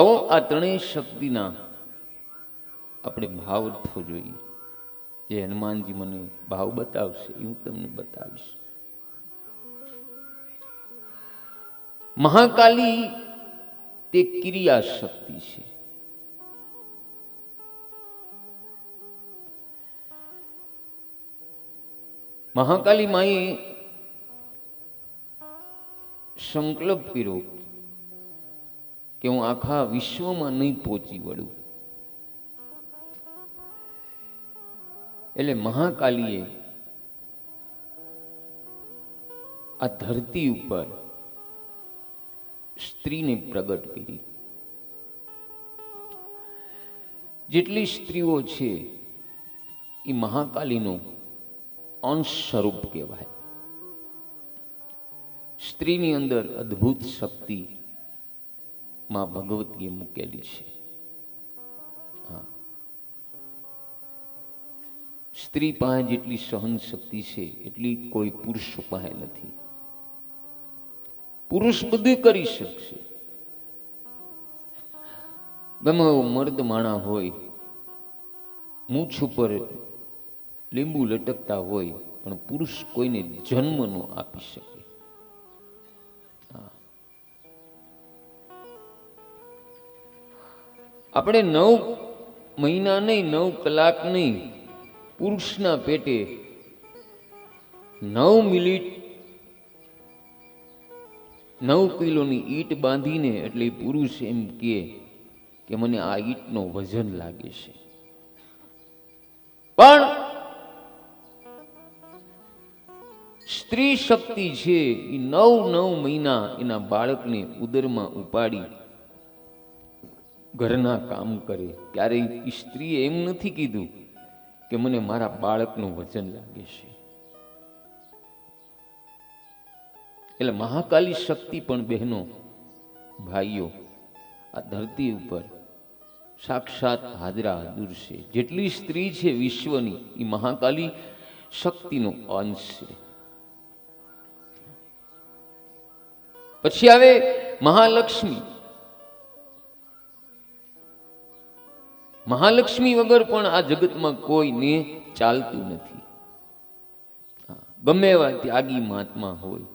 આવો આ ત્રણેય શક્તિના આપણે ભાવ અર્થો જોઈએ. જે હનુમાનજી મને ભાવ બતાવશે એ હું તમને બતાવીશ. મહાકાલી તે ક્રિયા શક્તિ છે. મહાકાલી માએ સંકલ્પ કર્યો કે હું આખા વિશ્વમાં નહીં પહોંચી વળું. એટલે મહાકાલીએ આ ધરતી ઉપર સ્ત્રીને પ્રગટ કરી. જેટલી સ્ત્રીઓ છે એ મહાકાલીનો અંશ સ્વરૂપ કહેવાય. સ્ત્રીની અંદર અદ્ભુત શક્તિ માં ભગવતીએ મૂકેલી છે. સ્ત્રી પાસે જેટલી સહન શક્તિ છે એટલી કોઈ પુરુષ પાસે નથી. પુરુષ બધું કરી શકશે, ગમે એવો મર્દ માણા હોય, મૂછ ઉપર લીંબુ લટકતા હોય, પણ પુરુષ કોઈને જન્મ ન આપી શકે. આપણે 9 મહિના નહીં, 9 કલાક નહીં, પુરુષના પેટે 9 મિનિટ 9 કિલોની ઈંટ બાંધીને, એટલે પુરુષ એમ કે મને આ ઈંટનો વજન લાગે છે. પણ સ્ત્રી શક્તિ છે એ 9 મહિના એના બાળકને ઉદરમાં ઉપાડી ઘરના કામ કરે. ત્યારે સ્ત્રીએ એમ નથી કીધું કે મને મારા બાળકનું વજન લાગે છે. એટલે મહાકાલી શક્તિ પણ બહેનો ભાઈઓ આ ધરતી ઉપર સાક્ષાત હાજરા હાજર છે. જેટલી સ્ત્રી છે વિશ્વની એ મહાકાલી શક્તિનો અંશ છે. પછી આવે મહાલક્ષ્મી. મહાલક્ષ્મી વગર પણ આ જગતમાં કોઈને ચાલતું નથી. ગમે એવા ત્યાગી મહાત્મા હોય,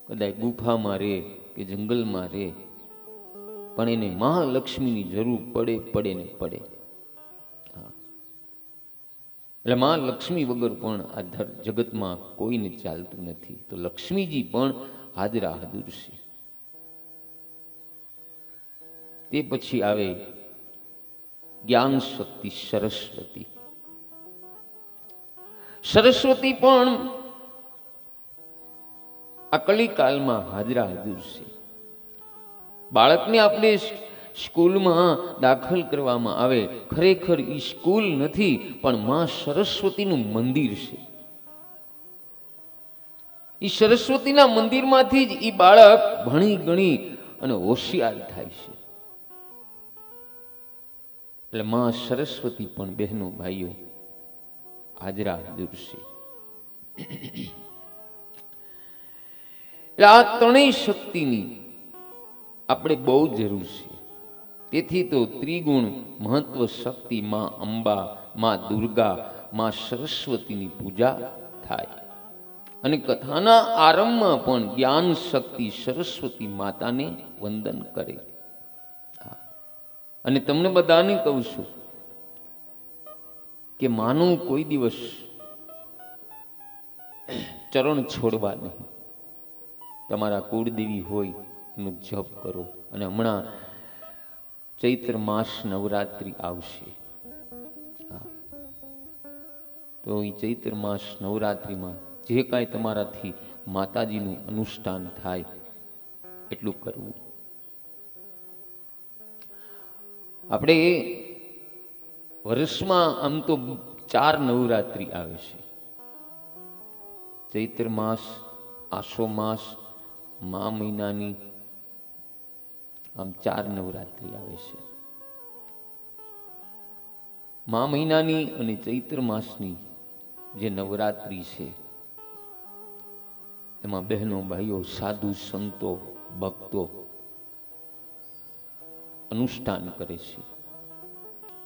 કદાચ ગુફામાં રહે કે જંગલમાં રહે, પણ એને મહાલક્ષ્મીની જરૂર પડે ને પડે. એટલે મહાલક્ષ્મી વગર પણ આ જગતમાં કોઈને ચાલતું નથી. તો લક્ષ્મીજી પણ હાજરા હાજર છે. તે પછી આવે જ્ઞાન શક્તિ સરસ્વતી. સરસ્વતી પણ આ કલિકાલમાં હાજરા હાજર છે. બાળકને આપણે સ્કૂલમાં દાખલ કરવામાં આવે, ખરેખર એ સ્કૂલ નથી પણ માં સરસ્વતીનું મંદિર છે. એ સરસ્વતીના મંદિરમાંથી જ એ બાળક ભણી ગણી અને હોશિયાર થાય છે. એટલે માં સરસ્વતી પણ બહેનો ભાઈઓ હાજરા હાજર છે. એટલે આ ત્રણેય શક્તિની આપણે બહુ જરૂર છે. તેથી તો ત્રિગુણ મહત્વ શક્તિ માં અંબા, માં દુર્ગા, માં સરસ્વતીની પૂજા થાય. અને કથાના આરંભમાં પણ જ્ઞાન શક્તિ સરસ્વતી માતાને વંદન કરે. અને તમને બધાને કહું છું કે માનું કોઈ દિવસ ચરણ છોડવા નહીં. તમારા કુળદેવી હોય એનું જપ કરો. અને હમણાં ચૈત્ર માસ નવરાત્રિ આવશે. તો એ ચૈત્ર માસ નવરાત્રિમાં જે કાંઈ તમારાથી માતાજીનું અનુષ્ઠાન થાય એટલું કરવું. આપણે વર્ષમાં આમ તો 4 નવરાત્રિ આવે છે. ચૈત્ર માસ, આસો માસ, મા મહિનાની, આમ 4 નવરાત્રિ આવે છે. મા મહિનાની અને ચૈત્ર માસની જે નવરાત્રિ છે એમાં બહેનો ભાઈઓ, સાધુ સંતો, ભક્તો અનુષ્ઠાન કરે છે.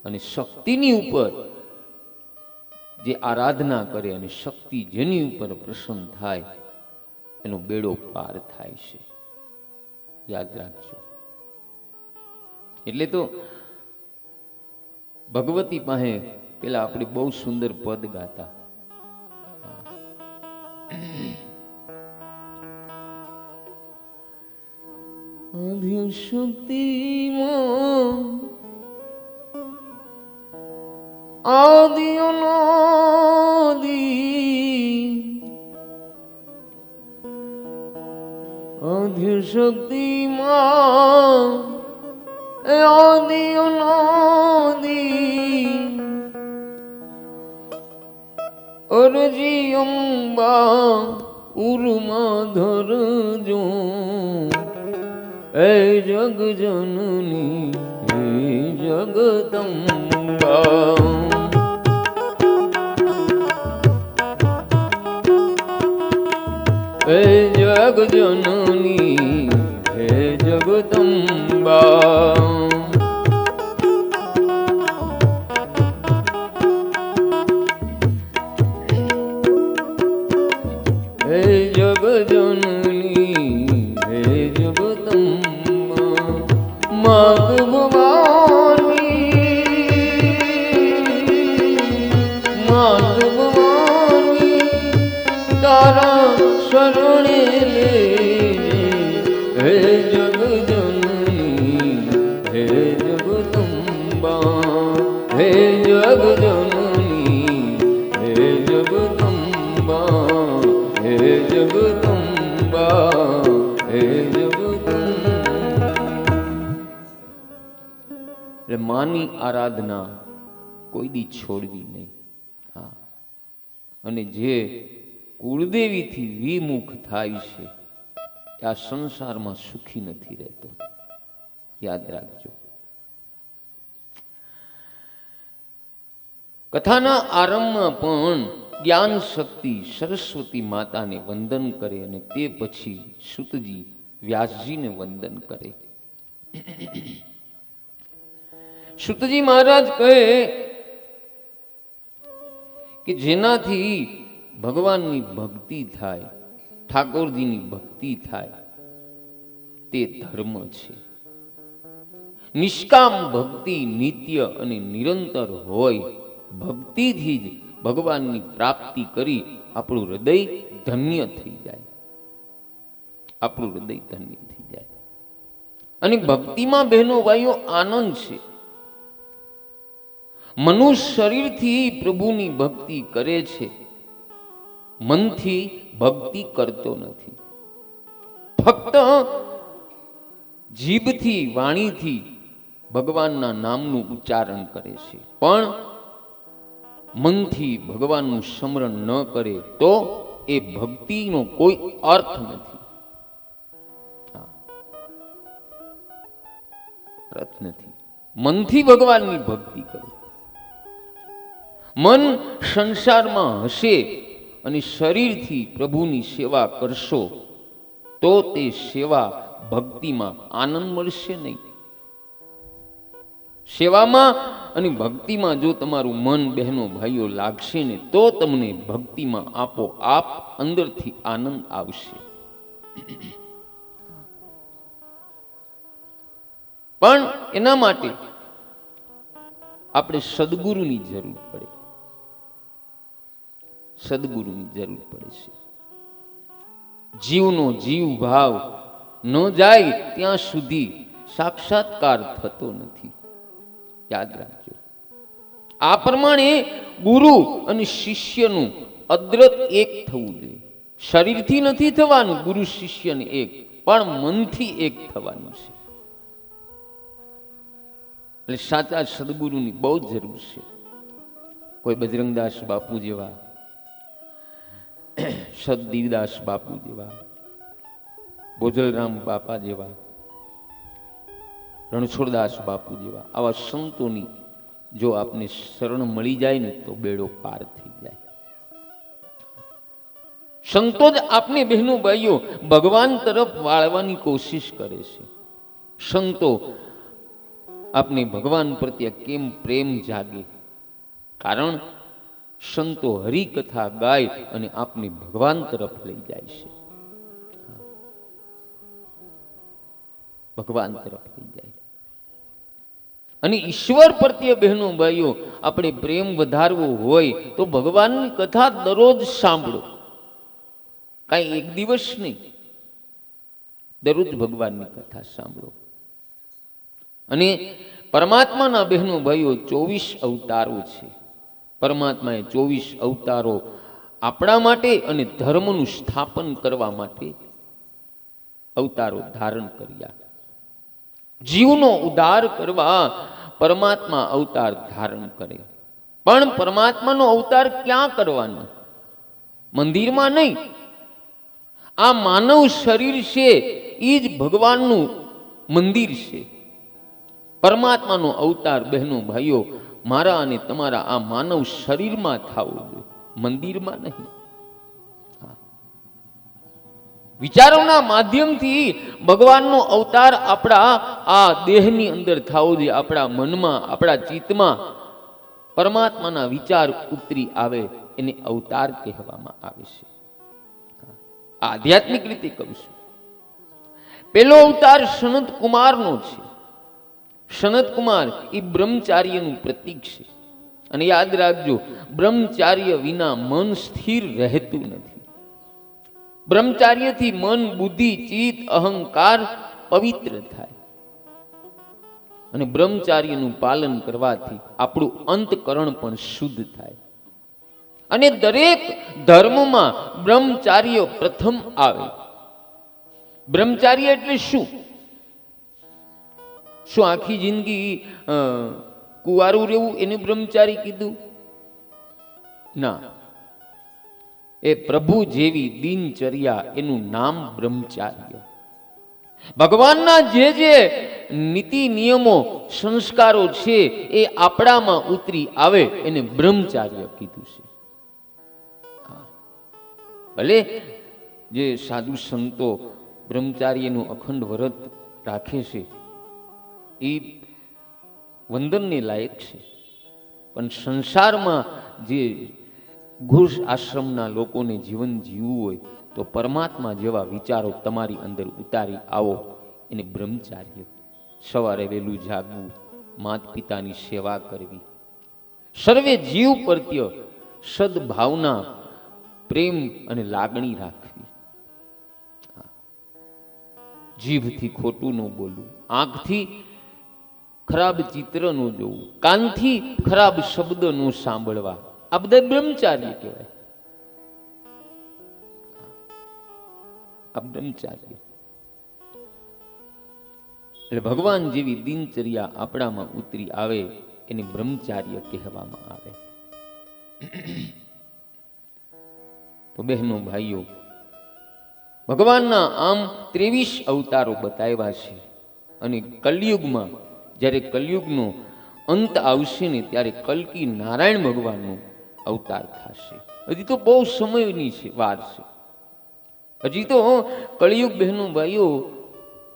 અને શક્તિની ઉપર જે આરાધના કરે અને શક્તિ જેની ઉપર પ્રસન્ન થાય એનો બેડો પાર થાય છે. યાદ રાખજો. એટલે તો ભગવતી પાસે પેલા આપણે બહુ સુંદર પદ ગાતા, આદ્યશક્તિમાં આદિ આદ્યશક્તિમાં આદિ અરજી અંબા ઉર્મા ધરજો હે જગ જનની હે જગદંબા. હે જગ જનની હે જગદંબા. હે જગજનની હે જગદંબા. માત ભવાની તારા શરણે લે. હે જગજનની હે જગદંબા. હે જગજનની હે જગદંબા. હે જગદંબા હે જગદંબા. એટલે માની આરાધના કોઈ દી છોડવી નહીં. હા, અને જે કુળદેવીથી વિમુખ થાય છે આ સંસારમાં સુખી નથી રહેતો. યાદ રાખજો. કથાના આરંભમાં પણ જ્ઞાન શક્તિ સરસ્વતી માતાને વંદન કરે અને તે પછી સૂતજી વ્યાસજીને વંદન કરે. સૂતજી મહારાજ કહે કે જેનાથી ભગવાનની ભક્તિ થાય, ઠાકોરજીની ભક્તિ થાય તે ધર્મ છે. નિષ્કામ ભક્તિ નિત્ય અને નિરંતર હોય. ભક્તિથી જ ભગવાનની પ્રાપ્તિ કરી આપણું હૃદય ધન્ય થઈ જાય. આપણું હૃદય ધન્ય થઈ જાય. અને ભક્તિમાં બહેનો ભાઈઓ આનંદ છે. મનુષ્ય શરીરથી પ્રભુની ભક્તિ કરે છે, મનથી ભક્તિ કરતો નથી. ફક્ત જીભથી વાણીથી ભગવાનના નામનું ઉચ્ચારણ કરે છે, પણ મનથી ભગવાનનું સ્મરણ ન કરે તો એ ભક્તિનો કોઈ અર્થ નથી. અર્થ નથી. મનથી ભગવાનની ભક્તિ કરો. મન સંસારમાં હશે અને શરીરથી પ્રભુની સેવા કરશો તો તે સેવા ભક્તિમાં આનંદ મળશે નહીં. સેવામાં અને ભક્તિમાં જો તમારું મન બહેનો ભાઈઓ લાગશે ને તો તમને ભક્તિમાં આપોઆપ અંદરથી આનંદ આવશે. પણ એના માટે આપણે સદગુરુની જરૂર પડે. સદગુરુની જરૂર પડે છે. જીવનો જીવ ભાવ ન જાય ત્યાં સુધી સાક્ષાત્કાર થતો નથી. યાદ રાખજો. આ પ્રમાણે ગુરુ અને શિષ્યનું અદ્રત એક થવું જોઈએ. શરીરથી નથી થવાનું ગુરુ શિષ્યને એક, પણ મનથી એક થવાનું છે. એટલે સાચા સદગુરુની બહુ જ જરૂર છે. કોઈ બજરંગદાસ બાપુ જેવા, સદદીવદાસ બાપુ જેવા, બોજલરામ બાપા જેવા, રણછોડદાસ બાપુ જેવા આવા સંતોની જો આપને શરણ મળી જાય ને તો બેડો પાર થઈ જાય. સંતો જ આપને બહેનો ભાઈઓ ભગવાન તરફ વાળવાની કોશિશ કરે છે. સંતો આપને ભગવાન પ્રત્યે કેમ પ્રેમ જાગે? કારણ સંતો હરિકથા ગાય અને આપને ભગવાન તરફ લઈ જાય છે, ભગવાન તરફ લઈ જાય. અને ઈશ્વર પ્રત્યે બહેનો ભાઈઓ આપણે પ્રેમ વધારવો હોય તો ભગવાનની કથા દરરોજ સાંભળો, કાંઈ એક દિવસ નહીં, દરરોજ ભગવાનની કથા સાંભળો. અને પરમાત્માના બહેનો ભાઈઓ 24 અવતારો છે. પરમાત્માએ 24 અવતારો આપણા માટે અને ધર્મનું સ્થાપન કરવા માટે અવતારો ધારણ કર્યા. જીવનો ઉદ્ધાર કરવા પરમાત્મા અવતાર ધારણ કરે. પણ પરમાત્માનો અવતાર ક્યાં કરવાનો? મંદિરમાં નહીં. આ માનવ શરીર છે એ જ ભગવાનનું મંદિર છે. પરમાત્માનો અવતાર બહેનો ભાઈઓ મારા અને તમારા આ માનવ શરીરમાં થવો જોઈએ, મંદિરમાં નહીં. વિચારોના માધ્યમથી ભગવાનનો અવતાર આપણા આ દેહની અંદર થવો જોઈએ, આપણા મનમાં, આપણા ચિત્તમાં પરમાત્માના વિચાર ઉતરી આવે એને અવતાર કહેવામાં આવે છે. આધ્યાત્મિક રીતે કહું છું. પેલો અવતાર સનત કુમારનો છે. સનત કુમાર એ બ્રહ્મચાર્યનું પ્રતીક છે. અને યાદ રાખજો, બ્રહ્મચાર્ય વિના મન સ્થિર રહેતું નથી. બ્રહ્મચાર્યથી મન, બુદ્ધિ, ચિત્ત, અહંકાર પવિત્ર થાય. અને બ્રહ્મચાર્યનું પાલન કરવાથી આપણું અંતકરણ પણ શુદ્ધ થાય. અને દરેક ધર્મમાં બ્રહ્મચાર્ય પ્રથમ આવે. બ્રહ્મચાર્ય એટલે શું? શું આખી જિંદગી કુંવારું રહેવું એને બ્રહ્મચારી કીધું? ના, એ પ્રભુ જેવી દિનચર્યા એનું નામ બ્રહ્મચાર્ય. ભગવાનના જે જે નીતિ નિયમો સંસ્કારો છે એ આપણામાં ઉતરી આવે એને બ્રહ્મચાર્ય કીધું છે. ભલે જે સાધુ સંતો બ્રહ્મચાર્યનું અખંડ વ્રત રાખે છે એ વંદનને લાયક છે, પણ સંસારમાં જે ઘુષ આશ્રમના લોકોને જીવન જીવવું હોય તો પરમાત્મા જેવા વિચારો તમારી અંદર ઉતારી આવો એને બ્રહ્મચાર્ય. સવારે વહેલું જાગવું, માત પિતાની સેવા કરવી, સર્વે જીવ પ્રત્યે સદભાવના, પ્રેમ અને લાગણી રાખવી, જીભથી ખોટું ન બોલવું, આંખથી ખરાબ ચિત્ર ન જોવું, કાનથી ખરાબ શબ્દ ન સાંભળવા, આ બધા બ્રહ્મચાર્ય કહેવાય. આ બ્રહ્મચાર્ય એટલે ભગવાન જેવી દિનચર્યા આપણામાં ઉતરી આવે એને બ્રહ્મચાર્ય કહેવામાં આવે. તો બહેનો ભાઈઓ, ભગવાનના આમ 23 અવતારો બતાવ્યા છે. અને કલયુગમાં જ્યારે કલયુગનો અંત આવશે ને ત્યારે કલ્કી નારાયણ ભગવાનનો અવતાર થશે. હજી તો બહુ સમયની છે વાર છે. હજી તો કળિયુગ બહેનો ભાઈઓ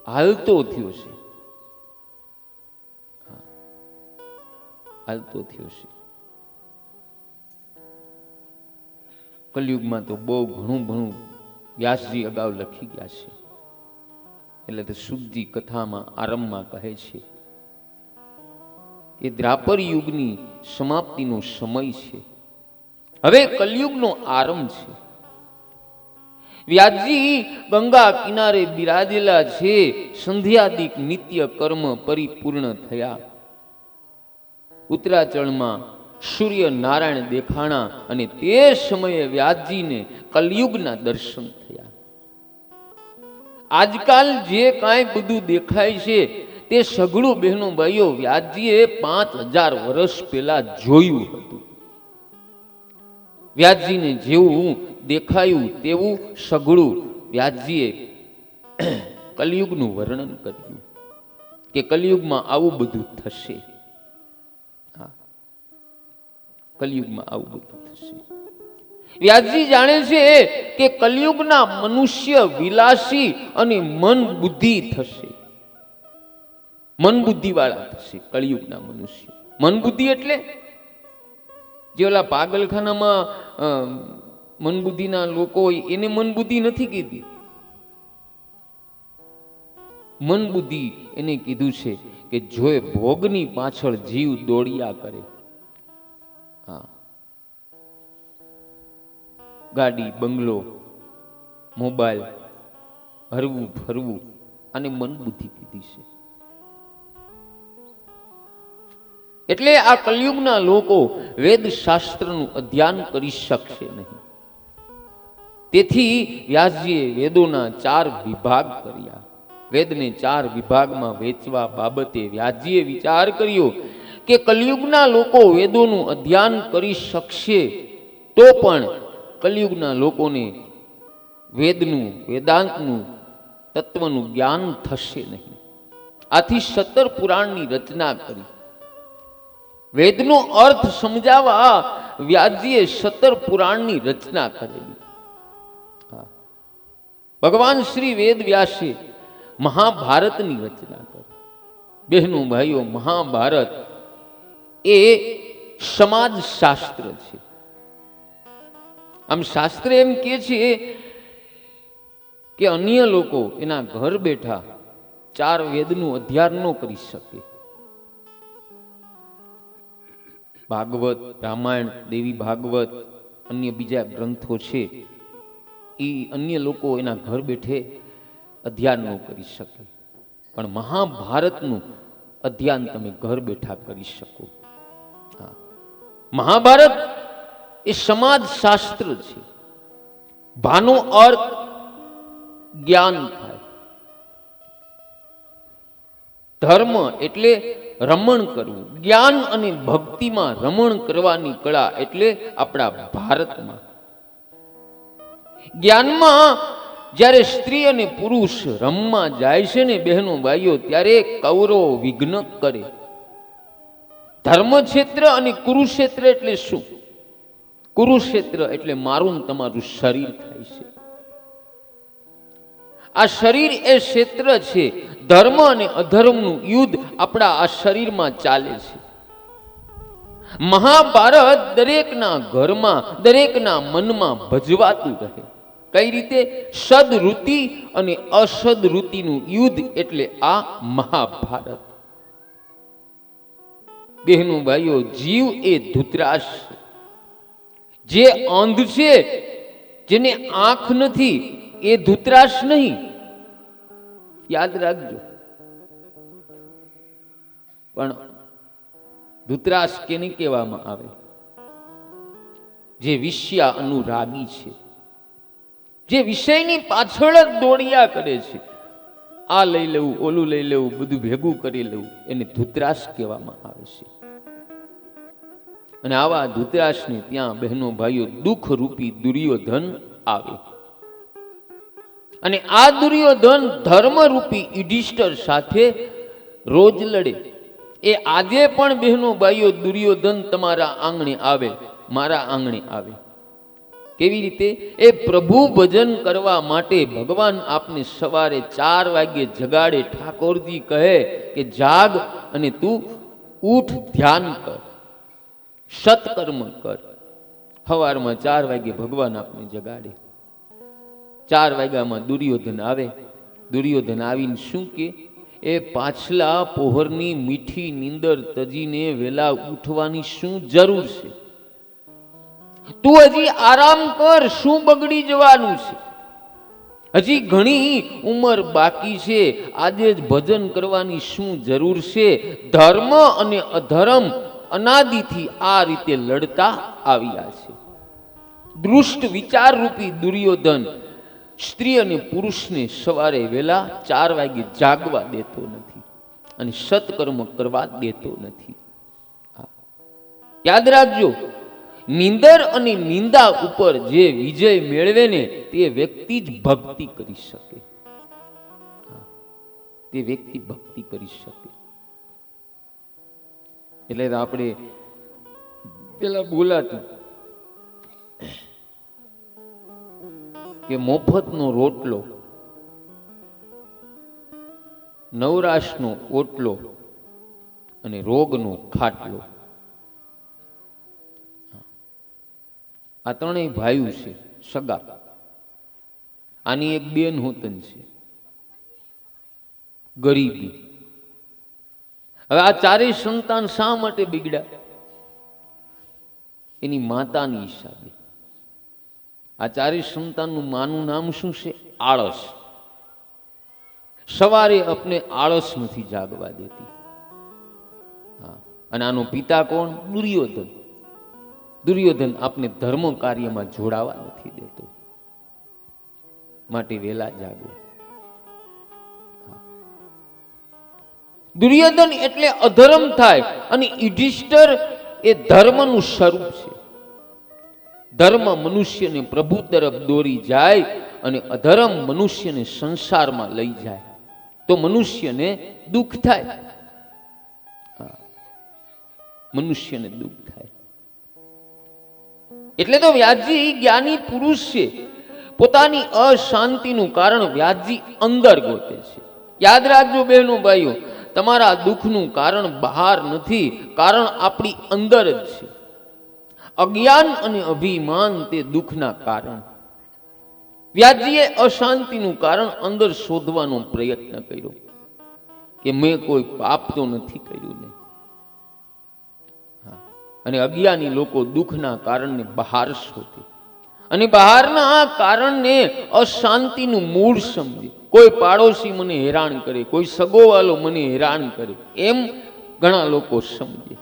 હાલતો થયો છે, હાલતો થયો છે. કલયુગમાં તો બહુ ઘણું વ્યાસજી અગાઉ લખી ગયા છે. એટલે તો શુદ્ધજી કથામાં આરંભમાં કહે છે કે દ્રાપર યુગની સમાપ્તિનો સમય છે, હવે કલયુગનો આરંભ છે. વ્યાસજી ગંગા કિનારે બિરાજેલા છે. સંધ્યાદિક નિત્ય કર્મ પરિપૂર્ણ થયા. ઉત્તરાચળમાં સૂર્ય નારાયણ દેખાણા અને તે સમયે વ્યાસજીને કલયુગના દર્શન થયા. આજકાલ જે કાંઈ બધું દેખાય છે તે સઘળું બહેનો ભાઈઓ વ્યાસજીએ 5000 વર્ષ પહેલા જોયું હતું. વ્યાસજીને જેવું દેખાયું તેવું સઘળું વ્યાસજીએ કલયુગનું વર્ણન કર્યું કે કલયુગમાં આવું બધું થશે. કલયુગમાં આવું બધું થશે. વ્યાસજી જાણે છે કે કલયુગના મનુષ્ય વિલાસી અને મન બુદ્ધિ થશે. મન બુદ્ધિ વાળા થશે કળિયુગના મનુષ્યો. મન બુદ્ધિ એટલે જે ઓલા પાગલખાનામાં મન બુદ્ધિના લોકો હોય એને મન બુદ્ધિ નથી કીધી. મન બુદ્ધિ એને કીધું છે કે જો ભોગની પાછળ જીવ દોડ્યા કરે, હા, ગાડી, બંગલો, મોબાઈલ, હરવું ફરવું, આને મન બુદ્ધિ કીધી છે. એટલે આ કલયુગના લોકો વેદ શાસ્ત્રનું અધ્યયન કરી શકશે નહીં. તેથી વ્યાસજીએ વેદોના 4 વિભાગ કર્યા. વેદને 4 વિભાગમાં વેચવા બાબતે વ્યાસજીએ વિચાર કર્યો કે કલયુગના લોકો વેદોનું અધ્યયન કરી શકશે તો પણ કલયુગના લોકોને વેદનું, વેદાંતનું, તત્વનું જ્ઞાન થશે નહીં. આથી 17 પુરાણની રચના કરી. વેદનો અર્થ સમજાવવા વ્યાસજીએ 17 પુરાણની રચના કરેલી. ભગવાન શ્રી વેદ વ્યાસે મહાભારતની રચના કરી. બહેનો ભાઈઓ, મહાભારત એ સમાજ શાસ્ત્ર છે. આમ શાસ્ત્ર એમ કહે છે કે અન્ય લોકો એના ઘર બેઠા 4 વેદનું અધ્યયન ન કરી શકે. ભાગવત, રામાયણ, દેવી ભાગવત, અન્ય બીજા ગ્રંથો છે એ અન્ય લોકો એના ઘર બેઠે અધ્યયન ન કરી શકે, પણ મહાભારતનું અધ્યયન તમે ઘર બેઠા કરી શકો. મહાભારત એ સમાજ શાસ્ત્ર છે. ભાનો અર્થ જ્ઞાન થાય. ધર્મ એટલે રમણ કરવું. જ્ઞાન અને ભક્તિમાં રમણ કરવાની કળા એટલે આપણા ભારતમાં. જ્ઞાનમાં જ્યારે સ્ત્રી અને પુરુષ રમવા જાય છે ને બહેનો ભાઈઓ, ત્યારે કૌરવ વિઘ્ન કરે. ધર્મક્ષેત્ર અને કુરુક્ષેત્ર એટલે શું? કુરુક્ષેત્ર એટલે મારું ને તમારું શરીર થાય છે. આ શરીર એ ક્ષેત્ર છે. ધર્મ અને અધર્મનું યુદ્ધ આપણા આ શરીરમાં ચાલે છે. મહાભારત દરેકના ઘરમાં, દરેકના મનમાં ભજવાતું રહે. કઈ રીતે? સદવૃત્તિ અને અસદવૃત્તિનું યુદ્ધ એટલે આ મહાભારત. બહેનો ભાઈઓ, જીવ એ ધૂતરાશ છે. જે અંધ છે, જેને આંખ નથી, એ ધૂતરાશ નહીં. યાદ રાખજો. પણ ધૂતરાશ કેને કહેવામાં આવે? જે વિષયા અનુરાગી છે, જે વિષયની પાછળ જ દોડ્યા કરે છે. આ લઈ લેવું, ઓલું લઈ લેવું, બધું ભેગું કરી લેવું, એને ધૂતરાશ કહેવામાં આવે છે. અને આવા ધૂતરાશને ત્યાં બહેનો ભાઈઓ દુઃખ રૂપી દુર્યોધન આવે. અને આ દુર્યોધન ધર્મરૂપી યુધિષ્ઠિર સાથે રોજ લડે. એ આજે પણ બહેનો ભાઈઓ દુર્યોધન તમારા આંગણે આવે, મારા આંગણે આવે. કેવી રીતે? એ પ્રભુ ભજન કરવા માટે ભગવાન આપને સવારે 4 વાગ્યે જગાડે. ઠાકોરજી કહે કે જાગ અને તું ઉઠ, ધ્યાન કર, સત્કર્મ કર. સવારમાં 4 વાગ્યે ભગવાન આપને જગાડે. 4 વાગ્યામાં દુર્યોધન આવે. દુર્યોધન આવીને શું કે? એ પાછલા પોહરની મીઠી નીંદર તજીને વેલા ઉઠવાની શું જરૂર છે? તું હજી આરામ કર, શું બગડી જવાનું છે? હજી ઘણી ઉંમર બાકી છે. આજે જ ભજન કરવાની શું જરૂર છે? ધર્મ અને અધર્મ અનાદિથી આ રીતે લડતા આવ્યા છે. દુષ્ટ વિચાર રૂપી દુર્યોધન સ્ત્રી અને પુરુષને સવારે વહેલા 4 વાગે જાગવા દેતો નથી અને સત્કર્મ કરવા દેતો નથી. યાદ રાખજો, નિંદર અને નિંદા ઉપર જે વિજય મેળવે ને તે વ્યક્તિ જ ભક્તિ કરી શકે. તે વ્યક્તિ ભક્તિ કરી શકે. એટલે આપણે પેલા બોલાતું કે મફતનો રોટલો નવરાશનો ઓટલો અને રોગનો ખાટલો. આ ત્રણેય ભાઈઓ છે સગા. આની એક બેન હોતન છે. ગરીબી. હવે આ ચારેય સંતાન શા માટે બિગડ્યા? એની માતાની હિસાબે. આ ચારેય સંતાનનું માનું નામ શું છે? આળસ. સવારે આપને આળસ નથી જાગવા દેતી. હા, અને આનો પિતા કોણ? દુર્યોધન. દુર્યોધન આપને ધર્મ કાર્યમાં જોડાવા નથી દેતો, માટે વેલા જાગો. દુર્યોધન એટલે અધર્મ થાય અને યુધિષ્ઠિર એ ધર્મનું સ્વરૂપ છે. ધર્મ મનુષ્યને પ્રભુ તરફ દોરી જાય અને અધર્મ મનુષ્યને સંસારમાં લઈ જાય તો મનુષ્યને દુઃખ થાય. મનુષ્યને દુઃખ થાય. એટલે તો વ્યાસજી જ્ઞાની પુરુષ છે. પોતાની અશાંતિનું કારણ વ્યાસજી અંદર ગોતે છે. યાદ રાખજો બહેનો ભાઈઓ, તમારા દુઃખનું કારણ બહાર નથી, કારણ આપણી અંદર જ છે. અજ્ઞાન અને અભિમાન તે દુઃખના કારણ. વ્યાસજીએ અશાંતિનું કારણ અંદર શોધવાનો પ્રયત્ન કર્યો કે મેં કોઈ પાપ તો નથી કર્યું ને. અને અજ્ઞાની લોકો દુઃખના કારણને બહાર શોધે અને બહારના આ કારણને અશાંતિનું મૂળ સમજે. કોઈ પાડોશી મને હેરાન કરે, કોઈ સગોવાલો મને હેરાન કરે, એમ ઘણા લોકો સમજે.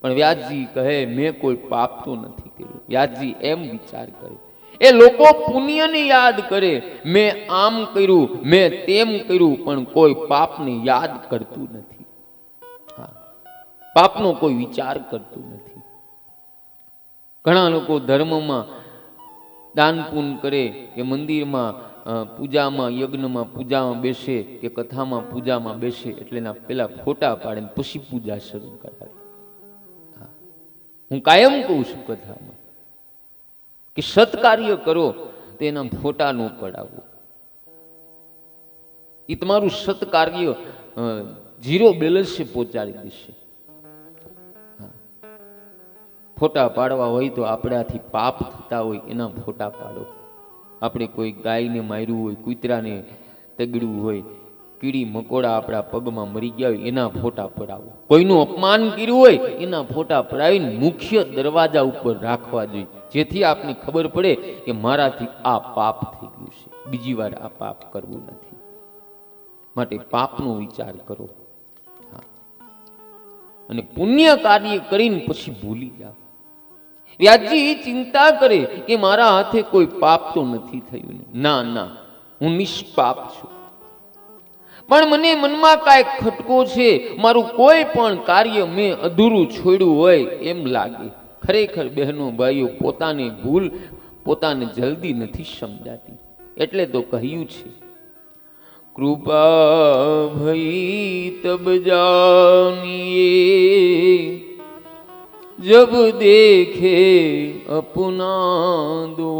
પણ વ્યાસજી કહે મેં કોઈ પાપ તો નથી કર્યું. વ્યાસજી એમ વિચાર કરે. એ લોકો પુણ્યને યાદ કરે, મેં આમ કર્યું, મેં તેમ કર્યું, પણ કોઈ પાપને યાદ કરતું નથી. પાપનો કોઈ વિચાર કરતું નથી. ઘણા લોકો ધર્મમાં દાન પુણ્ય કરે કે મંદિરમાં પૂજામાં, યજ્ઞમાં, પૂજામાં બેસે કે કથામાં પૂજામાં બેસે એટલે એના પેલા ફોટા પાડે પછી પૂજા શરૂ કરાવે. હું કાયમ કહું છું કથામાં કે સત્કાર્ય કરો તો એના ફોટા ન પડાવો. એ તમારું સત્કાર્ય ઝીરો બેલેન્સે પહોંચાડી દેશે. ફોટા પાડવા હોય તો આપણાથી પાપ થતા હોય એના ફોટા પાડો. આપણે કોઈ ગાયને માર્યું હોય, કૂતરાને તગડ્યું હોય, કીડી મકોડા આપણા પગમાં મરી ગયા હોય એના ફોટા પડાવો. કોઈનું અપમાન કર્યું હોય એના ફોટા પડાવીને મુખ્ય દરવાજા ઉપર રાખવા જોઈએ, જેથી આપને ખબર પડે કે મારાથી આ પાપ થઈ ગયું છે, બીજી વાર આ પાપ કરવું નથી. માટે પાપનો વિચાર કરો અને પુણ્ય કાર્ય કરીને પછી ભૂલી જાઓ. વ્યાસજી ચિંતા કરે કે મારા હાથે કોઈ પાપ તો નથી થયું. ના ના, હું નિષ્પાપ છું, પણ મને મનમાં કાંઈક ખટકો છે, મારું કોઈ પણ કાર્ય મેં અધૂરું છોડ્યું હોય એમ લાગે. ખરેખર બહેનો ભાઈઓ, પોતાની ભૂલ પોતાને જલ્દી નથી સમજાતી. એટલે તો કહ્યું છે કૃપા ભઈ તબ જાનિએ જબ દેખે અપના દો.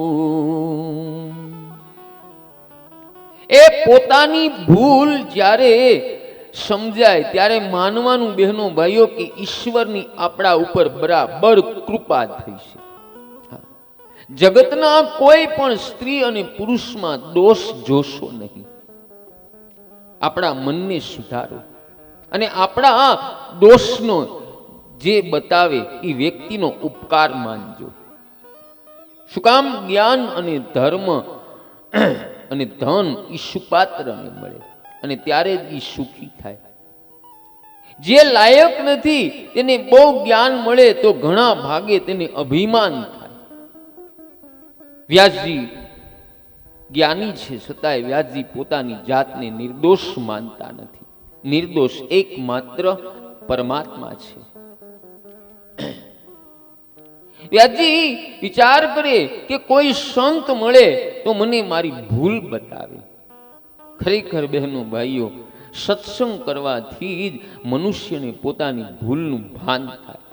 એ પોતાની ભૂલ જ્યારે સમજાય ત્યારે માનવાનું બહેનો ભાઈઓ કે ઈશ્વરની આપણા ઉપર બરાબર કૃપા થઈ છે. જગતના કોઈ પણ સ્ત્રી અને પુરુષમાં દોષ જોશો નહીં. આપણા મનને સુધારો અને આપણા દોષનો જે બતાવે એ વ્યક્તિનો ઉપકાર માનજો. શું કામ? જ્ઞાન અને ધર્મ અને ધન એ સુપાત્રને મળે અને ત્યારે જ એ સુખી થાય. જે લાયક નથી તેને બહુ જ્ઞાન મળે તો ઘણા ભાગે તેને અભિમાન થાય. વ્યાસજી જ્ઞાની છે છતાંય વ્યાસજી પોતાની જાતને નિર્દોષ માનતા નથી. નિર્દોષ એકમાત્ર પરમાત્મા છે. વ્યાસજી વિચાર કરે કે કોઈ સંત મળે તો મને મારી ભૂલ બતાવે. ખરેખર બહેનો ભાઈઓ, સત્સંગ કરવાથી જ મનુષ્યને પોતાની ભૂલનું ભાન થાય.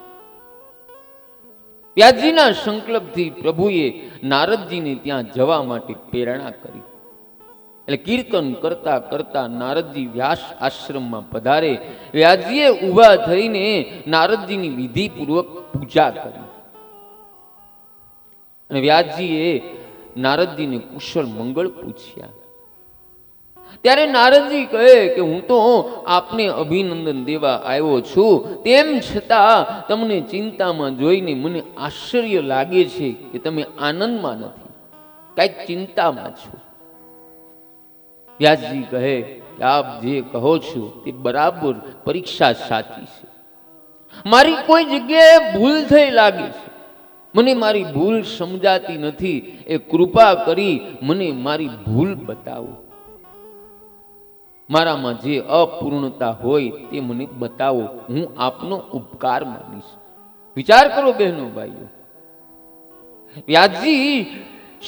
વ્યાસજીના સંકલ્પથી પ્રભુએ નારદજીને ત્યાં જવા માટે પ્રેરણા કરી. એટલે કીર્તન કરતા કરતા નારદજી વ્યાસ આશ્રમમાં પધારે. વ્યાસજીએ ઊભા થઈને નારદજીની વિધિપૂર્વક પૂજા કરી અને વ્યાસજીએ નારદજીને કુશળ મંગળ પૂછ્યા. ત્યારે નારદજી કહે કે હું તો આપને અભિનંદન દેવા આવ્યો છું, તેમ છતાં તમને ચિંતામાં જોઈને મને આશ્ચર્ય લાગે છે કે તમે આનંદમાં નથી, કઈક ચિંતામાં છો. વ્યાસજી કહે કે આપ જે કહો છો તે બરાબર, પરીક્ષા સાચી છે. મારી કોઈ જગ્યાએ ભૂલ થઈ લાગે છે, મને મારી ભૂલ સમજાતી નથી. એ કૃપા કરી મને મારી ભૂલ બતાવો. મારામાં જે અપૂર્ણતા હોય તે મને બતાવો, હું આપનો ઉપકાર માનીશ. વિચાર કરો બહેનો ભાઈઓ, વ્યાસજી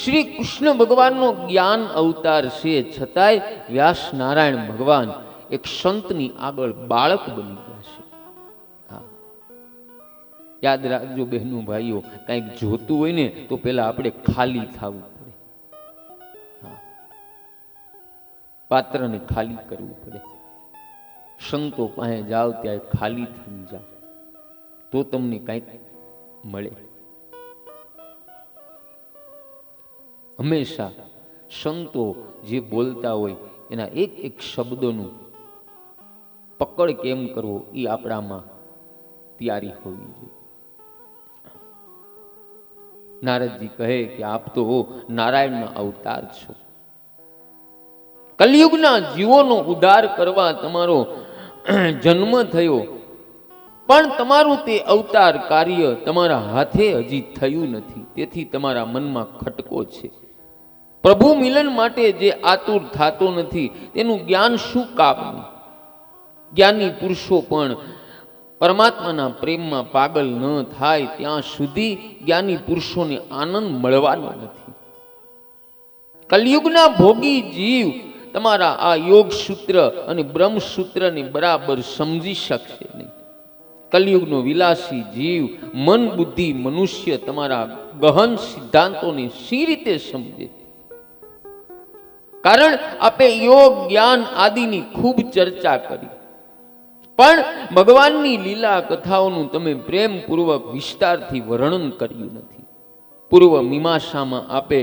શ્રી કૃષ્ણ ભગવાનનો જ્ઞાન અવતાર છે, છતાંય વ્યાસ નારાયણ ભગવાન એક સંતની આગળ બાળક બની ગયા છે. હા, યાદ રાખજો બહેનો ભાઈઓ, કંઈક જોતું હોય ને તો પેલા આપણે ખાલી થવું પડે. પાત્રને ખાલી કરવું પડે. સંતો પાસે જાઓ ત્યારે ખાલી થઈને જાઓ, તો તમને કંઈક મળે. હંમેશા સંતો જે બોલતા હોય એના એક એક શબ્દોનું પકડ કેમ કરવો એ આપણામાં તૈયારી હોવી જોઈએ. નારદજી કહે કે આપ તો નારાયણના અવતાર છો, કલયુગના જીવોનો ઉદ્ધાર કરવા તમારો જન્મ થયો, પણ તમારું તે અવતાર કાર્ય તમારા હાથે હજી થયું નથી. તેથી તમારા મનમાં ખટકો છે. પ્રભુ મિલન માટે જે આતુર થતો નથી તેનું જ્ઞાન શું કામનું? જ્ઞાની પુરુષો પણ પરમાત્માના પ્રેમમાં પાગલ ન થાય ત્યાં સુધી જ્ઞાની પુરુષોને આનંદ મળવાનો નથી. કલયુગના ભોગી જીવ તમારા આ યોગ સૂત્ર અને બ્રહ્મ સૂત્રને બરાબર સમજી શકશે નહીં. કલયુગનો વિલાસી જીવ મન બુદ્ધિ મનુષ્ય તમારા ગહન સિદ્ધાંતોને સી રીતે સમજે? કારણ આપે યોગ જ્ઞાન આદિની ખૂબ ચર્ચા કરી, પણ ભગવાનની લીલા કથાઓનું તમે પ્રેમપૂર્વક વિસ્તારથી વર્ણન કર્યું નથી. પૂર્વ મીમાંસામાં આપે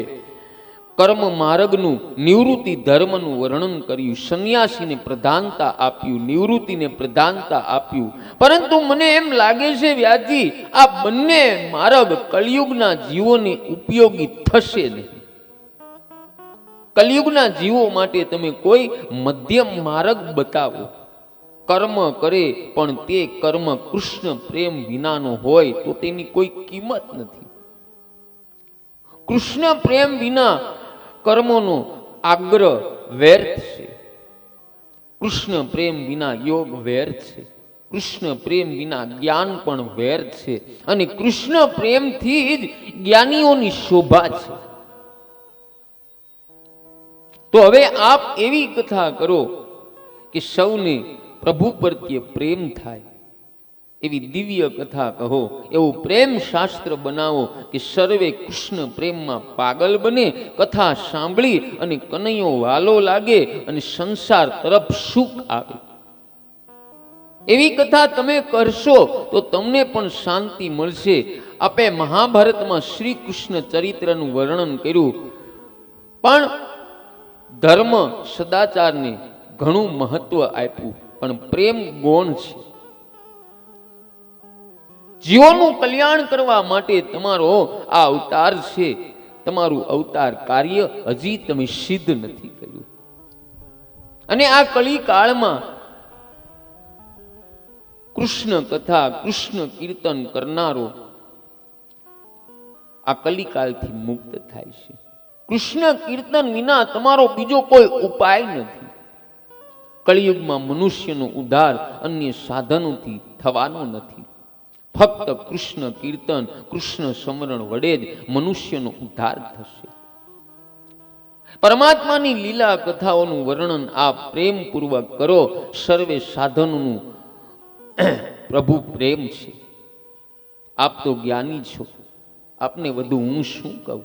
કર્મ માર્ગનું નિવૃત્તિ ધર્મનું વર્ણન કર્યું, સંન્યાસીને પ્રધાનતા આપ્યું, નિવૃત્તિને પ્રધાનતા આપ્યું. પરંતુ મને એમ લાગે છે વ્યાસજી, આ બંને માર્ગ કલયુગના જીવોને ઉપયોગી થશે નહીં. કલયુગના જીવો માટે તમે કોઈ મધ્યમ માર્ગ બતાવો. કર્મ કરે પણ તે કર્મ કૃષ્ણ પ્રેમ વિનાનો હોય તો તેની કોઈ કિંમત નથી. કૃષ્ણ પ્રેમ વિના કર્મોનો આગ્રહ વ્યર્થ છે. કૃષ્ણ પ્રેમ વિના યોગ વ્યર્થ છે. કૃષ્ણ પ્રેમ વિના જ્ઞાન પણ વ્યર્થ છે. અને કૃષ્ણ પ્રેમથી જ જ્ઞાનીઓની શોભા છે. તો હવે આપ એવી કથા કરો કે સૌને પ્રભુ પ્રત્યે પ્રેમ થાય. એવી દિવ્ય કથા કહો, એવું પ્રેમ શાસ્ત્ર બનાવો કે સર્વે કૃષ્ણ પ્રેમમાં પાગલ બને, કથા સાંભળી અને કનૈયો વાલો લાગે અને સંસાર તરફ સુખ આવે. એવી કથા તમે કરશો તો તમને પણ શાંતિ મળશે. આપે મહાભારતમાં શ્રી કૃષ્ણ ચરિત્રનું વર્ણન કર્યું, પણ ધર્મ સદાચારને ઘણું મહત્વ આપ્યું, પણ પ્રેમ ગૌણ છે. જીવોનું કલ્યાણ કરવા માટે તમારો આ અવતાર છે. તમારું અવતાર કાર્ય હજી તમે સિદ્ધ નથી કર્યું. અને આ કલી કાળમાં કૃષ્ણ કથા કૃષ્ણ કીર્તન કરનારો આ કલિકાલથી મુક્ત થાય છે. કૃષ્ણ કીર્તન વિના તમારો બીજો કોઈ ઉપાય નથી. કળિયુગમાં મનુષ્યનો ઉદ્ધાર અન્ય સાધનોથી થવાનો નથી. ફક્ત કૃષ્ણ કીર્તન કૃષ્ણ સ્મરણ વડે જ મનુષ્યનો ઉદ્ધાર થશે. પરમાત્માની લીલા કથાઓનું વર્ણન આપ પ્રેમપૂર્વક કરો. સર્વે સાધનોનું પ્રભુ પ્રેમ છે. આપ તો જ્ઞાની છો, આપને વધુ હું શું કહું?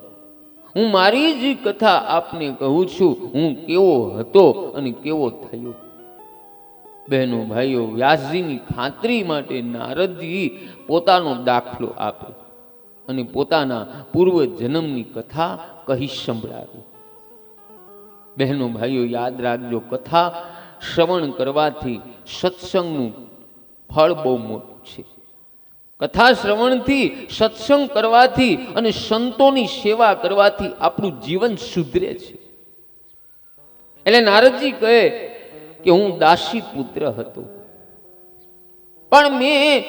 હું મારી જ કથા આપને કહું છું, હું કેવો હતો અને કેવો થયો. બહેનો ભાઈઓ, વ્યાસજીની ખાતરી માટે નારદજી પોતાનો દાખલો આપે અને પોતાના પૂર્વ જન્મની કથા કહી સંભળાવી. બહેનો ભાઈઓ, યાદ રાખજો, કથા શ્રવણ કરવાથી સત્સંગનું ફળ બહુ મોટું છે. કથા શ્રવણથી, સત્સંગ કરવાથી અને સંતોની સેવા કરવાથી આપણું જીવન સુધરે છે. એટલે નારદજી કહે કે હું દાસી પુત્ર હતો, પણ મેં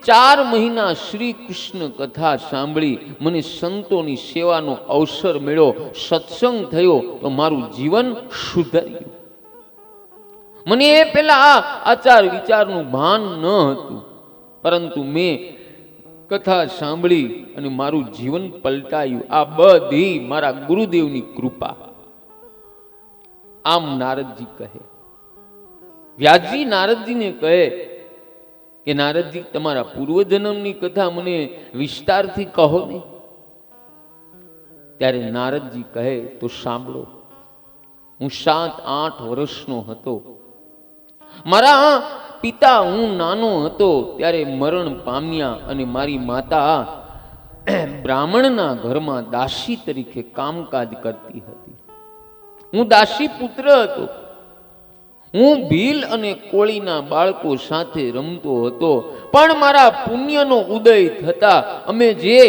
4 મહિના શ્રી કૃષ્ણ કથા સાંભળી, મને સંતોની સેવાનો અવસર મળ્યો, સત્સંગ થયો તો મારું જીવન સુધર્યું. મને એ પેલા આચાર વિચારનું ભાન ન હતું, પરંતુ મેં કથા સાંભળી અને મારું જીવન પલટાયું. આ બધી મારા ગુરુદેવની કૃપા. આમ નારદજી કહે. વ્યાસજી નારદજીને કહે કે નારદજી, તમારા પૂર્વજન્મની કથા મને વિસ્તારથી કહો ને. ત્યારે નારદજી કહે, તો સાંભળો. હું 7-8 વર્ષનો હતો. મારા પિતા, હું નાનો હતો ત્યારે મરણ પામ્યા અને મારી માતા બ્રાહ્મણના ઘરમાં દાસી તરીકે કામકાજ કરતી હતી. હું દાસી પુત્ર હતો. હું ભીલ અને કોળીના બાળકો સાથે રમતો હતો, પણ મારા પુણ્યનો ઉદય થતા અમે જે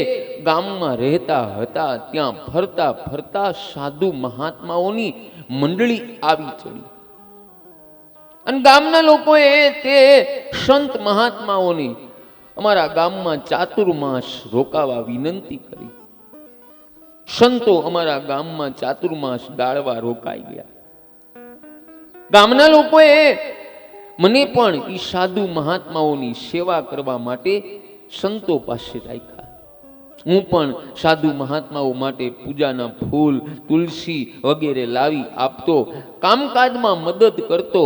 ગામમાં રહેતા હતા ત્યાં ફરતા ફરતા સાધુ મહાત્માઓની મંડળી આવી ચડી અને ગામના લોકોએ તે સંત મહાત્માઓને અમારા ગામમાં ચાતુર્માસ રોકાવા વિનંતી કરી. સંતો અમારા ગામમાં ચાતુર્માસ ગાળવા રોકાઈ ગયા. ગામના લોકોએ મને પણ એ સાધુ મહાત્માઓની સેવા કરવા માટે સંતો પાસે રાખ્યા. હું પણ સાધુ મહાત્માઓ માટે પૂજાના ફૂલ, તુલસી વગેરે લાવી આપતો, કામકાજમાં મદદ કરતો.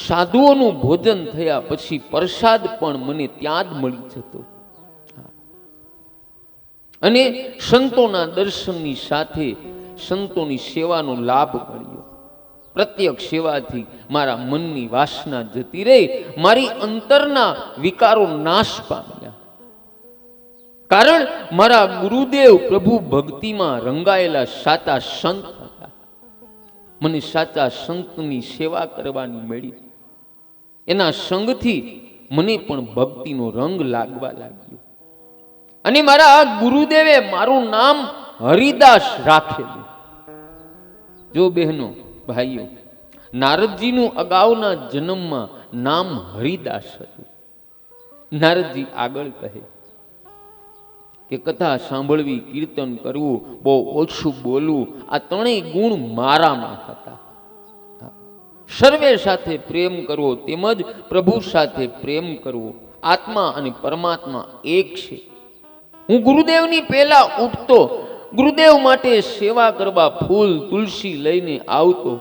સાધુઓનું ભોજન થયા પછી પ્રસાદ પણ મને ત્યાં જ મળી જતો અને સંતોના દર્શનની સાથે સંતોની સેવાનો લાભ મળ્યો. પ્રત્યક્ષ સેવાથી મારા મનની વાસના જતી રહી, મારી અંતરના વિકારો નાશ પામ્યા. કારણ મારા ગુરુદેવ પ્રભુ ભક્તિમાં રંગાયેલા સાચા સંત હતા. મને સાચા સંતની સેવા કરવાની મળી. એના સંગથી મને પણ ભક્તિનો રંગ લાગવા લાગ્યો અને મારા ગુરુદેવે મારું નામ હરિદાસ રાખેલું. જો બહેનો ભાઈઓ, નારદજીનું અગાઉના જન્મમાં નામ હરિદાસ હતું. નારદજી આગળ કહે કે કથા સાંભળવી, કીર્તન કરવું, બહુ ઓછું બોલવું, આ 3 ગુણ મારામાં હતા. સર્વે સાથે પ્રેમ કરવો તેમજ પ્રભુ સાથે પ્રેમ કરવો. આત્મા અને પરમાત્મા એક છે. હું ગુરુદેવની પહેલા ઉઠતો, ગુરુદેવ માટે સેવા કરવા ફૂલ તુલસી લઈને આવતો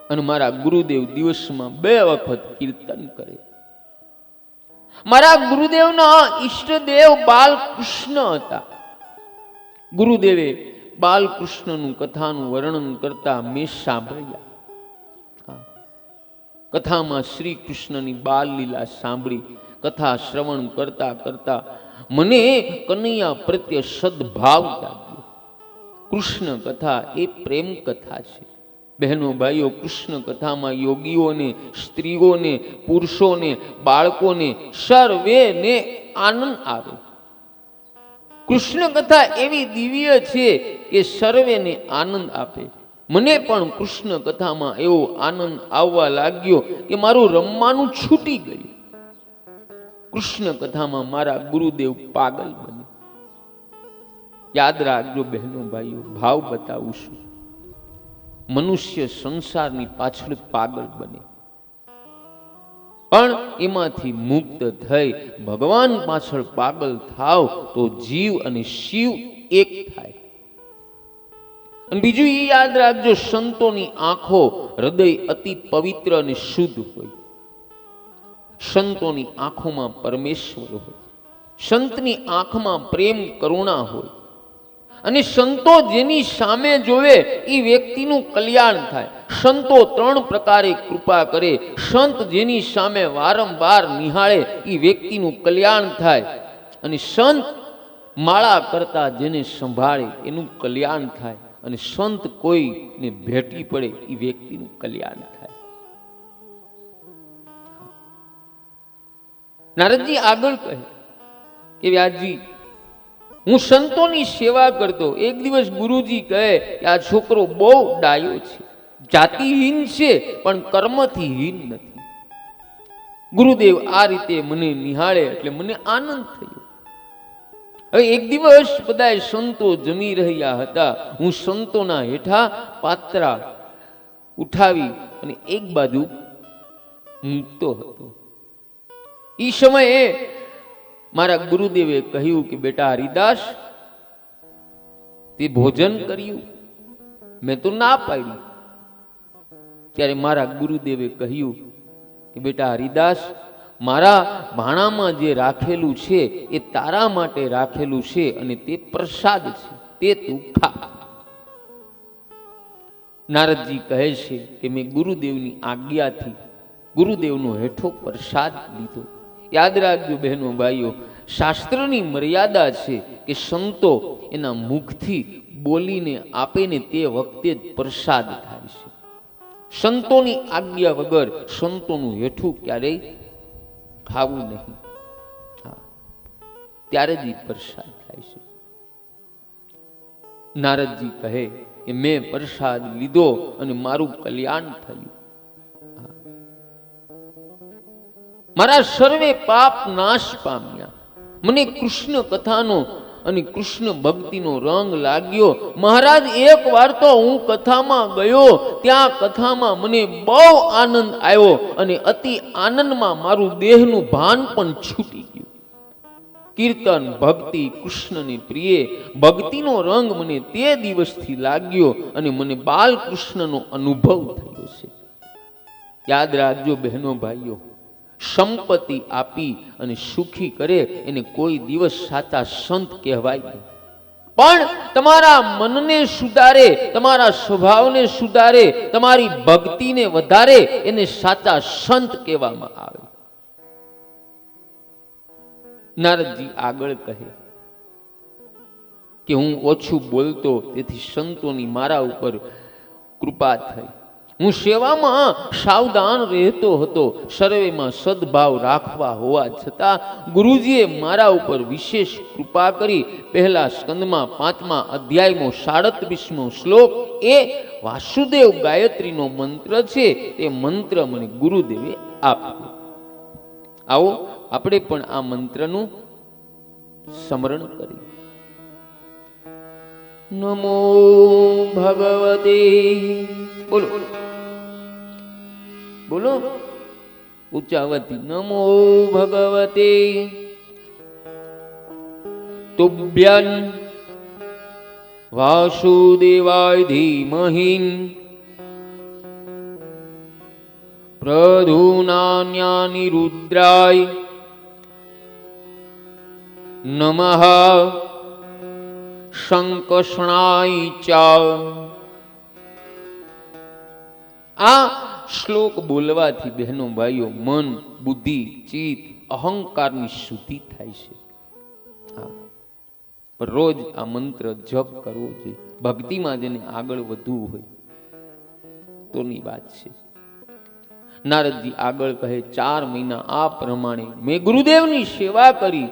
અને મારા ગુરુદેવ દિવસમાં 2 વખત કીર્તન કરે. મારા ગુરુદેવના ઈષ્ટદેવ બાલકૃષ્ણ હતા. ગુરુદેવે બાલકૃષ્ણનું કથાનું વર્ણન કરતા મેં સાંભળ્યા. કથામાં શ્રી કૃષ્ણની બાલ લીલા સાંભળી. કથા શ્રવણ કરતા કરતા મને કનૈયા પ્રત્યે સદભાવ જાગ્યો. કૃષ્ણ કથા એ પ્રેમ કથા છે. બહેનો ભાઈઓ, કૃષ્ણ કથામાં યોગીઓને, સ્ત્રીઓને, પુરુષોને, બાળકોને સર્વેને આનંદ આવે. કૃષ્ણ કથા એવી દિવ્ય છે કે સર્વેને આનંદ આપે. મને પણ કૃષ્ણ કથામાં એવો આનંદ આવવા લાગ્યો કે મારું રમવાનું છૂટી ગયું. કૃષ્ણ કથામાં મારા ગુરુદેવ પાગલ બને. યાદ રાખજો બહેનો ભાઈઓ, ભાવ બતાવું છું. મનુષ્ય સંસારની પાછળ પાગલ બને, પણ એમાંથી મુક્ત થઈ ભગવાન પાછળ પાગલ થાવ તો જીવ અને શિવ એક થાય. અને બીજું એ યાદ રાખજો, સંતોની આંખો, હૃદય અતિ પવિત્ર અને શુદ્ધ હોય. સંતોની આંખોમાં પરમેશ્વર હોય. સંતની આંખમાં પ્રેમ, કરુણા હોય અને સંતો જેની સામે જોવે એ વ્યક્તિનું કલ્યાણ થાય. સંતો 3 પ્રકારે કૃપા કરે. સંત જેની સામે વારંવાર નિહાળે એ વ્યક્તિનું કલ્યાણ થાય. અને સંત માળા કરતા જેને સંભાળે એનું કલ્યાણ થાય. અને સંત કોઈને ભેટી પડે એ વ્યક્તિનું કલ્યાણ થાય. નારદજી આગળ કહે કે વ્યાસજી, હું સંતોની સેવા કરતો. એક દિવસ ગુરુજી કહે કે આ છોકરો બહુ ડાયો છે, જાતિહીન છે પણ કર્મથી હીન નથી. ગુરુદેવ આ રીતે મને નિહાળે એટલે મને આનંદ થયો. હવે એક દિવસ બધા સંતો જમી રહ્યા હતા. હું સંતોના હેઠા પાત્રા ઉઠાવી અને એક બાજુ મૂકતો હતો. એ સમયે મારા ગુરુદેવે કહ્યું કે બેટા હરિદાસ, તે ભોજન કર્યું? મેં તો ના પાડી. ત્યારે મારા ગુરુદેવે કહ્યું કે બેટા હરિદાસ, મારા ભાણામાં જે રાખેલું છે એ તારા માટે રાખેલું છે અને તે પ્રસાદ છે, તે તું ખા. નારદજી કહે છે કે મેં ગુરુદેવની આજ્ઞાથી ગુરુદેવનો હેઠો પ્રસાદ લીધો. યાદ રાખજો બહેનો ભાઈઓ, શાસ્ત્રની મર્યાદા છે કે સંતો એના મુખથી બોલીને આપે ને તે વખતે જ પ્રસાદ થાય છે. સંતોની આજ્ઞા વગર સંતોનું હેઠું ક્યારેય ખાવું નહીં. ત્યારે જ પ્રસાદ થાય છે. નારદજી કહે કે મેં પ્રસાદ લીધો અને મારું કલ્યાણ થયું. મારા સર્વે પાપ નાશ પામ્યા. મને કૃષ્ણ કથાનો અને કૃષ્ણ ભક્તિનો રંગ લાગ્યો. મહારાજ, એક વાર તો હું કથામાં ગયો, ત્યાં કથામાં મને બહુ આનંદ આવ્યો અને અતિ આનંદમાં મારું દેહનું ભાન પણ છૂટી ગયું. કીર્તન ભક્તિ કૃષ્ણને પ્રિય ભક્તિનો રંગ મને તે દિવસથી લાગ્યો અને મને બાલકૃષ્ણનો અનુભવ થયો છે. યાદ રાખજો બહેનો ભાઈઓ, સંપત્તિ આપી અને સુખી કરે એને કોઈ દિવસ સાચા સંત કહેવાય નહીં. પણ તમારા મનને સુધારે, તમારા સ્વભાવને સુધારે, તમારી ભક્તિને વધારે એને સાચા સંત કહેવામાં આવે. નારદજી આગળ કહે કે હું ઓછું બોલતો, તેથી સંતોની મારા ઉપર કૃપા થઈ. હું સેવામાં સાવધાન રહેતો હતો. સર્વેમાં સદભાવ રાખવા હોવા છતાં ગુરુજીએ મારા ઉપર વિશેષ કૃપા કરી. પહેલા સ્કંદમાં 5મા અધ્યાયમાં 37મો શ્લોક એ વાસુદેવ ગાયત્રીનો મંત્ર છે. તે મંત્ર મને ગુરુદેવે આપ્યો. આવો આપણે પણ આ મંત્રનું સ્મરણ કરીએ. નમો ભગવતે, બોલો બોલો ઉચ્ચાવતી, નમો ભગવતે તુભ્યં વાસુદેવાય ધીમહિ પ્રધુનાન્યાનિરુદ્રાય નમઃ શંકર્ષણાય ચ. આ શ્લોક બોલવાથી બહેનો ભાઈઓ મન, બુદ્ધિ, ચિત્ત, અહંકારની શુદ્ધિ થાય છે. રોજ આ મંત્ર જપ કરવો જોઈએ. ભક્તિમાં જેને આગળ વધવું હોય તોની વાત છે. નારદજી આગળ કહે 4 મહિના આ પ્રમાણે મેં ગુરુદેવની સેવા કરી.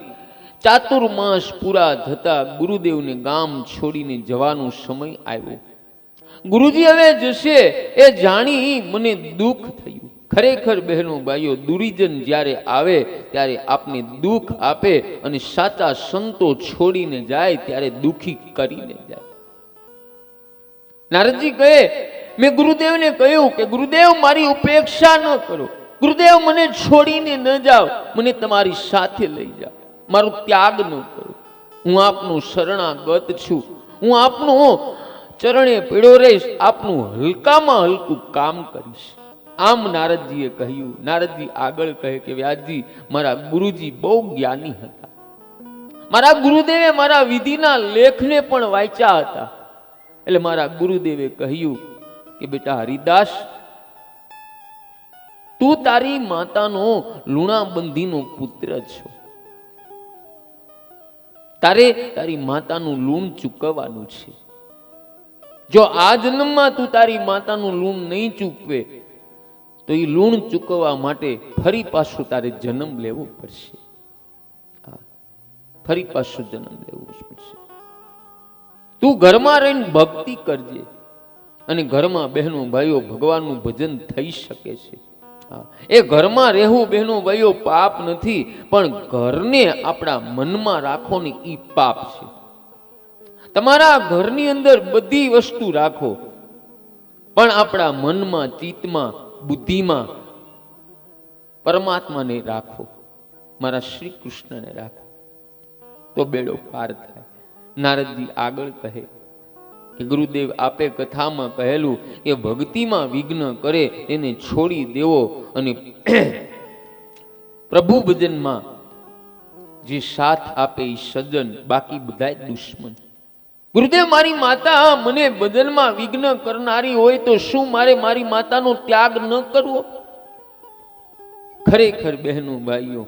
ચાતુર્માસ પૂરા થતા ગુરુદેવને ગામ છોડીને જવાનો સમય આવ્યો. ગુરુજી હવે જશે એ જાણી મને દુઃખ થયું. ખરેખર બહેનો ભાઈઓ, દુરીજન જ્યારે આવે ત્યારે આપને દુઃખ આપે અને સાચા સંતો છોડીને જાય ત્યારે દુઃખી કરીને જાય. નારદજી કહે મેં ગુરુદેવને કહ્યું કે ગુરુદેવ મારી ઉપેક્ષા ન કરો, ગુરુદેવ મને છોડીને ન જાઓ, મને તમારી સાથે લઈ જાઓ, મારો ત્યાગ ન કરો. હું આપનો શરણાગત છું, હું આપનો ચરણે પીડ્યો રહીશ, આપનું હલકામાં હલકું કામ કરીશ. આમ નારદજીએ કહ્યું. નારદજી આગળ કહે કે વ્યાસજી, મારા ગુરુજી બહુ જ્ઞાની હતા, મારા ગુરુદેવે મારા વિધિના લેખને પણ વાંચ્યા હતા. એટલે મારા ગુરુદેવે કહ્યું કે બેટા હરિદાસ, તું તારી માતાનો લુણાબંધીનો પુત્ર છો. તારે તારી માતાનું લૂણ ચૂકવવાનું છે. જો આ જન્મમાં તું તારી માતાનું લૂણ નહીં ચૂકવે તો એ લૂણ ચૂકવવા માટે ફરી પાછું તારે જન્મ લેવો પડશે. ફરી પાછું જન્મ લેવો પડશે. તું ઘરમાં રહીને ભક્તિ કરજે અને ઘરમાં બહેનો ભાઈઓ ભગવાનનું ભજન થઈ શકે છે. એ ઘરમાં રહેવું બહેનો ભાઈઓ પાપ નથી, પણ ઘરને આપણા મનમાં રાખો ને એ પાપ છે. તમારા ઘરની અંદર બધી વસ્તુ રાખો, પણ આપણા મનમાં, ચિત્તમાં, બુદ્ધિમાં પરમાત્માને રાખો, મારા શ્રી કૃષ્ણને રાખો, તો બેડો પાર થાય. નારદજી આગળ કહે કે ગુરુદેવ આપે કથામાં કહેલું કે ભક્તિમાં વિઘ્ન કરે એને છોડી દેવો અને પ્રભુ ભજનમાં જે સાથ આપે એ સજ્જન, બાકી બધા દુશ્મન. ગુરુદેવ, મારી માતા મને ભજનમાં વિઘ્ન કરનારી હોય તો શું મારે મારી માતાનો ત્યાગ ન કરવો? ખરેખર બહેનો ભાઈઓ,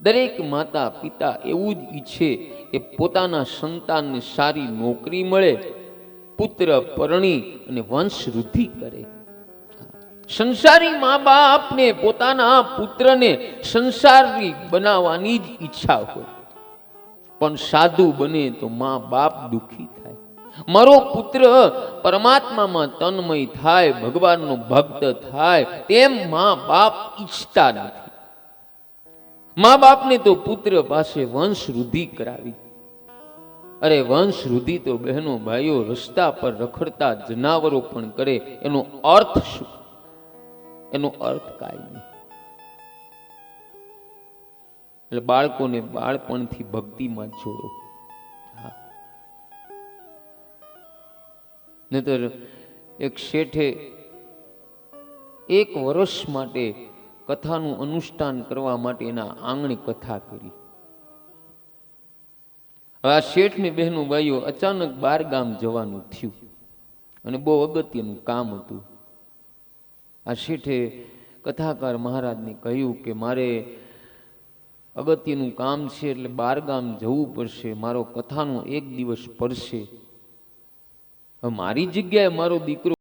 દરેક માતા પિતા એવું જ ઈચ્છે કે પોતાના સંતાનને સારી નોકરી મળે, પુત્ર પરણી અને વંશ વૃદ્ધિ કરે. સંસારી મા બાપને પોતાના પુત્રને સંસારી બનાવવાની જ ઈચ્છા હોય, પણ સાધુ બને તો મા બાપ દુખી થાય. મારો પુત્ર પરમાત્મામાં તન્મય થાય, ભગવાનનો ભક્ત થાય, તેમ મા બાપ ઈચ્છતા નથી. મા બાપને તો પુત્ર પાસે વંશ વૃદ્ધિ કરાવી. અરે વંશ વૃદ્ધિ તો બહેનો ભાઈઓ રસ્તા પર રખડતા જનાવરો પણ કરે. એનો અર્થ શું? એનો અર્થ કાંઈ નહીં. એટલે બાળકોને બાળપણથી ભક્તિમાં જોડો. નહીતર એક શેઠે 1 વર્ષ માટે કથાનું અનુષ્ઠાન કરવા માટે એના આંગણે કથા કરી. આ શેઠને બહેનો ભાઈઓ અચાનક 12 ગામ જવાનું થયું અને બહુ અગત્યનું કામ હતું. આ શેઠે કથાકાર મહારાજને કહ્યું કે મારે અગત્યનું કામ છે એટલે 12 ગામ જવું પડશે, મારો કથાનો 1 દિવસ પડશે. મારી જગ્યાએ મારો દીકરો